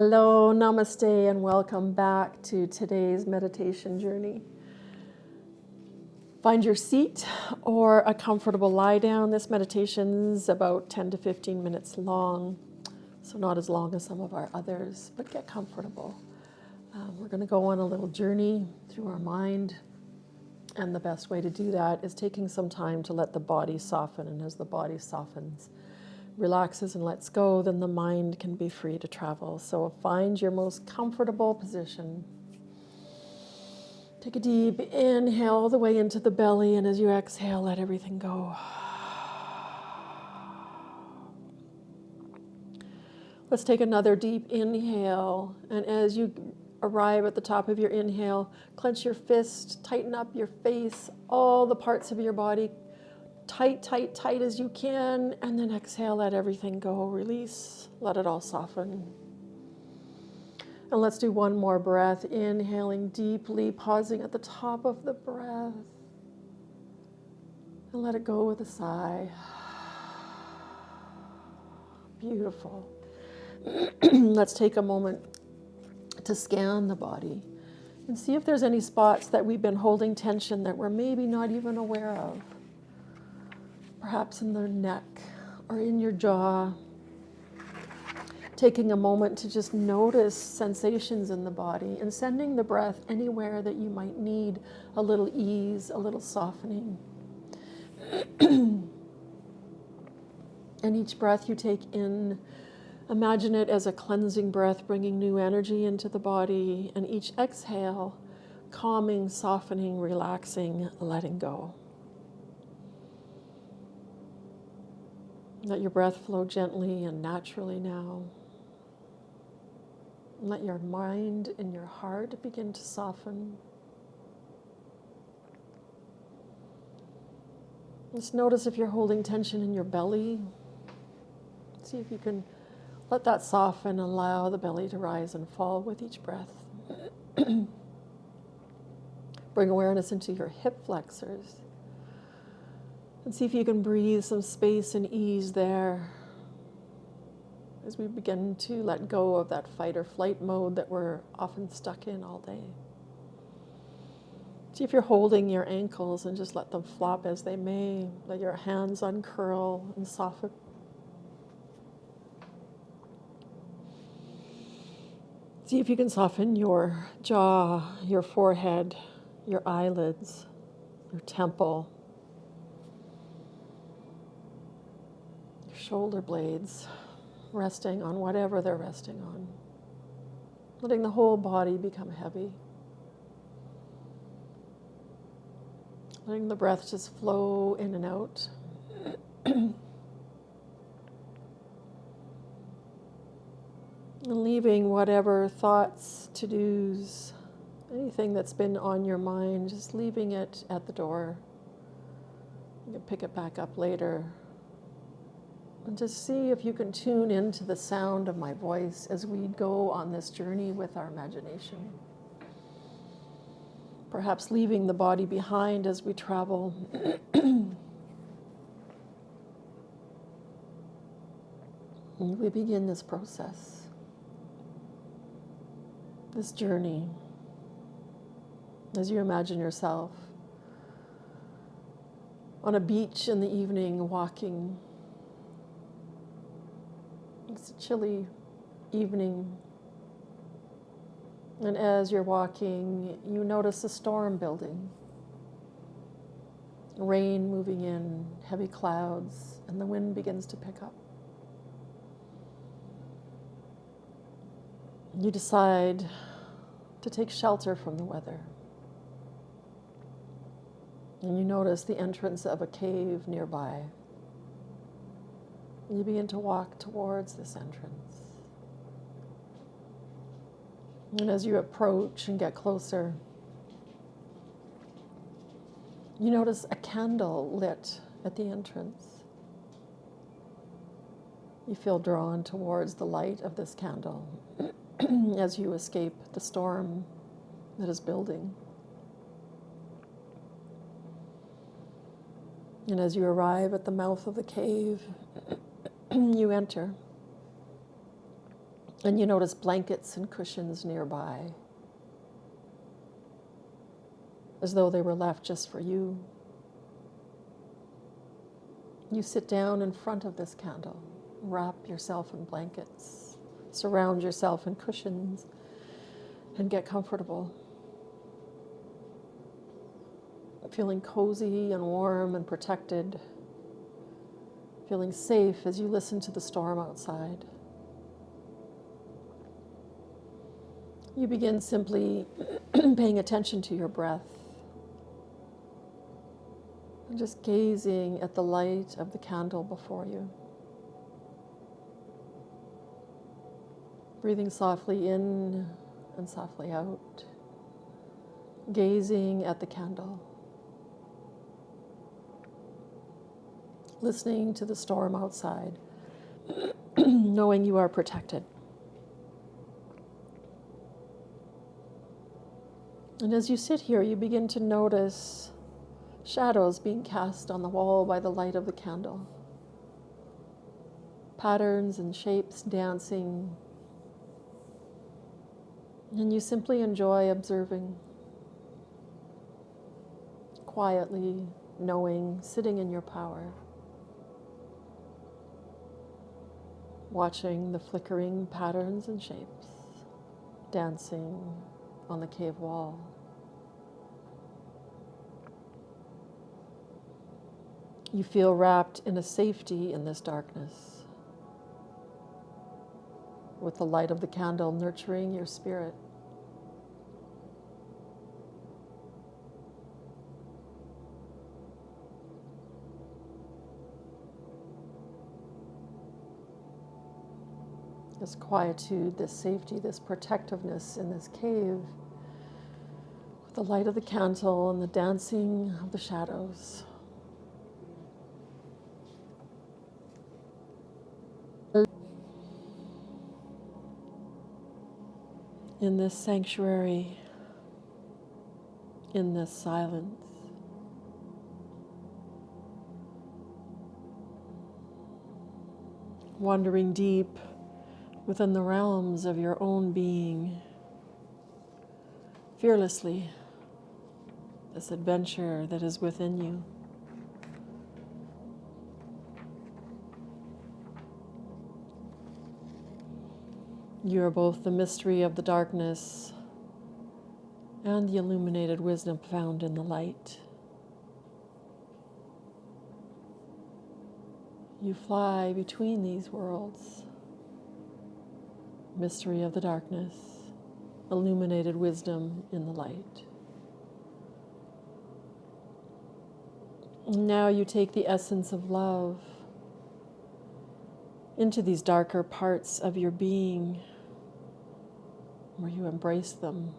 Hello, namaste, and welcome back to today's meditation journey. Find your seat or a comfortable lie down. This meditation's about 10 to 15 minutes long, so not as long as some of our others, but get comfortable. We're going to go on a little journey through our mind, and the best way to do that is taking some time to let the body soften, and as the body softens, relaxes and lets go, then the mind can be free to travel. So find your most comfortable position. Take a deep inhale all the way into the belly, and as you exhale, let everything go. Let's take another deep inhale, and as you arrive at the top of your inhale, clench your fist, tighten up your face, all the parts of your body, tight, tight, tight as you can, and then exhale, let everything go, release, let it all soften. And let's do one more breath, inhaling deeply, pausing at the top of the breath, and let it go with a sigh. Beautiful. Let's take a moment to scan the body and see if there's any spots that we've been holding tension that we're maybe not even aware of. Perhaps in the neck or in your jaw. Taking a moment to just notice sensations in the body and sending the breath anywhere that you might need a little ease, a little softening. And each breath you take in, imagine it as a cleansing breath, bringing new energy into the body. And each exhale, calming, softening, relaxing, letting go. Let your breath flow gently and naturally now. Let your mind and your heart begin to soften. Just notice if you're holding tension in your belly. See if you can let that soften, allow the belly to rise and fall with each breath. Bring awareness into your hip flexors. And see if you can breathe some space and ease there as we begin to let go of that fight or flight mode that we're often stuck in all day. See if you're holding your ankles and just let them flop as they may. Let your hands uncurl and soften. See if you can soften your jaw, your forehead, your eyelids, your temple, your shoulder blades, resting on whatever they're resting on. Letting the whole body become heavy. Letting the breath just flow in and out. And leaving whatever thoughts, to-dos, anything that's been on your mind, just leaving it at the door. You can pick it back up later. And just see if you can tune into the sound of my voice as we go on this journey with our imagination. Perhaps leaving the body behind as we travel. And we begin this process, this journey, as you imagine yourself on a beach in the evening, walking. It's a chilly evening. And as you're walking, you notice a storm building. Rain moving in, heavy clouds, and the wind begins to pick up. You decide to take shelter from the weather. And you notice the entrance of a cave nearby. You begin to walk towards this entrance. And as you approach and get closer, you notice a candle lit at the entrance. You feel drawn towards the light of this candle as you escape the storm that is building. And as you arrive at the mouth of the cave, you enter. And you notice blankets and cushions nearby, as though they were left just for you. You sit down in front of this candle, wrap yourself in blankets, surround yourself in cushions, and get comfortable. Feeling cozy and warm and protected, feeling safe as you listen to the storm outside. You begin simply paying attention to your breath and just gazing at the light of the candle before you. Breathing softly in and softly out, gazing at the candle, listening to the storm outside, knowing you are protected. And as you sit here, you begin to notice shadows being cast on the wall by the light of the candle. Patterns and shapes dancing. And you simply enjoy observing, quietly, knowing, sitting in your power, watching the flickering patterns and shapes dancing on the cave wall. You feel wrapped in a safety in this darkness, with the light of the candle nurturing your spirit. This quietude, this safety, this protectiveness in this cave, with the light of the candle and the dancing of the shadows. In this sanctuary, in this silence, wandering deep within the realms of your own being, fearlessly, this adventure that is within you. You are both the mystery of the darkness and the illuminated wisdom found in the light. You fly between these worlds. Mystery of the darkness, illuminated wisdom in the light. And now you take the essence of love into these darker parts of your being, where you embrace them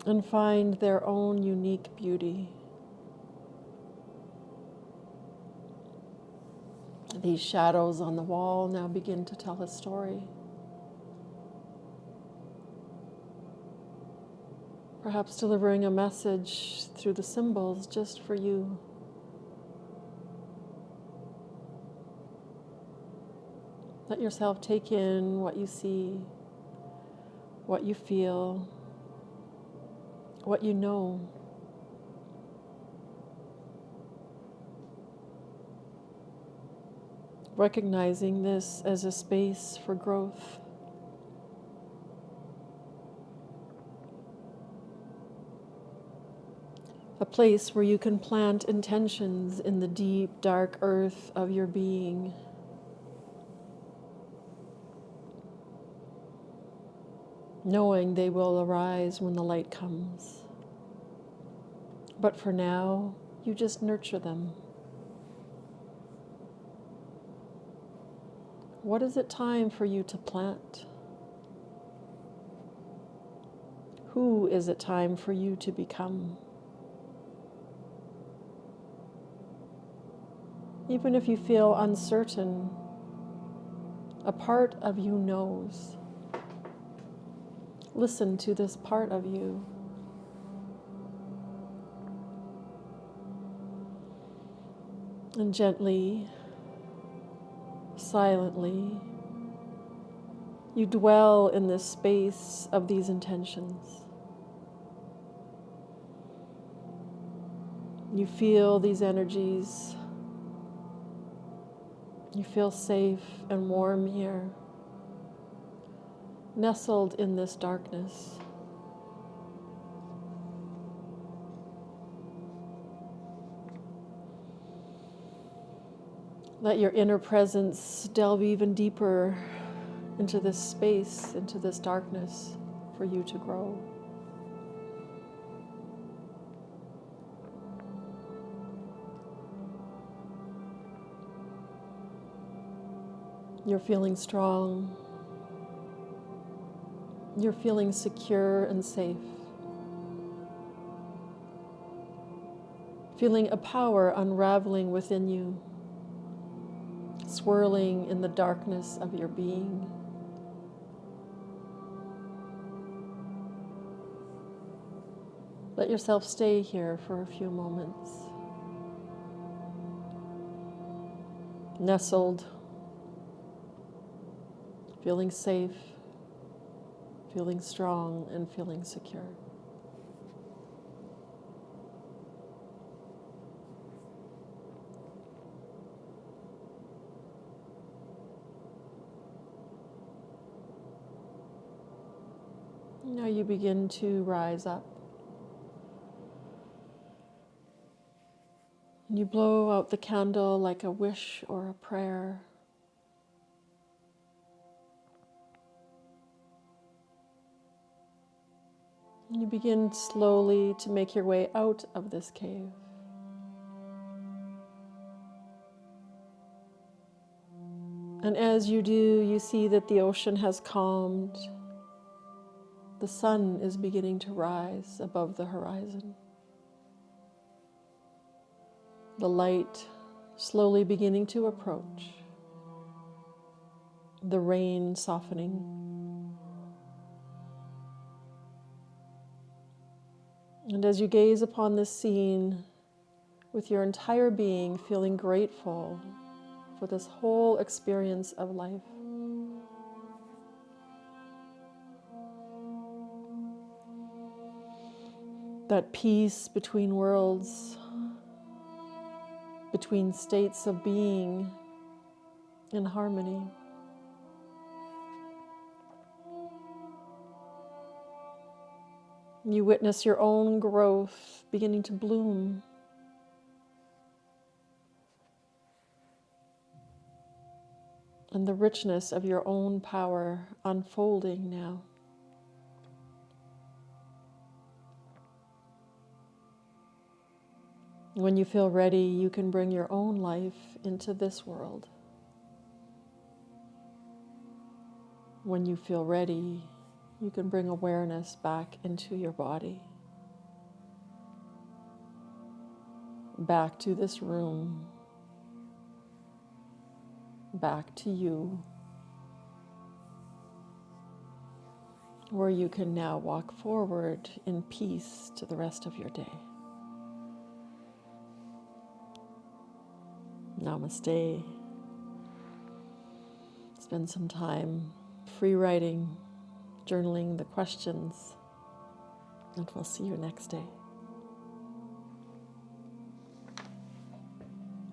and find their own unique beauty. These shadows on the wall now begin to tell a story. Perhaps delivering a message through the symbols just for you. Let yourself take in what you see, what you feel, what you know. Recognizing this as a space for growth. A place where you can plant intentions in the deep, dark earth of your being. Knowing they will arise when the light comes. But for now, you just nurture them. What is it time for you to plant? Who is it time for you to become? Even if you feel uncertain, a part of you knows. Listen to this part of you. And gently silently, you dwell in this space of these intentions. You feel these energies. You feel safe and warm here, nestled in this darkness. Let your inner presence delve even deeper into this space, into this darkness, for you to grow. You're feeling strong. You're feeling secure and safe. Feeling a power unraveling within you, swirling in the darkness of your being. Let yourself stay here for a few moments, nestled, feeling safe, feeling strong, and feeling secure. Now you begin to rise up. And you blow out the candle like a wish or a prayer. And you begin slowly to make your way out of this cave. And as you do, you see that the ocean has calmed. The sun is beginning to rise above the horizon. The light slowly beginning to approach. The rain softening. And as you gaze upon this scene with your entire being, feeling grateful for this whole experience of life, that peace between worlds, between states of being in harmony. You witness your own growth beginning to bloom. And the richness of your own power unfolding now. When you feel ready, you can bring your own life into this world. When you feel ready, you can bring awareness back into your body, back to this room, back to you, where you can now walk forward in peace to the rest of your day. Namaste. Spend some time free writing, journaling the questions, and we'll see you next day.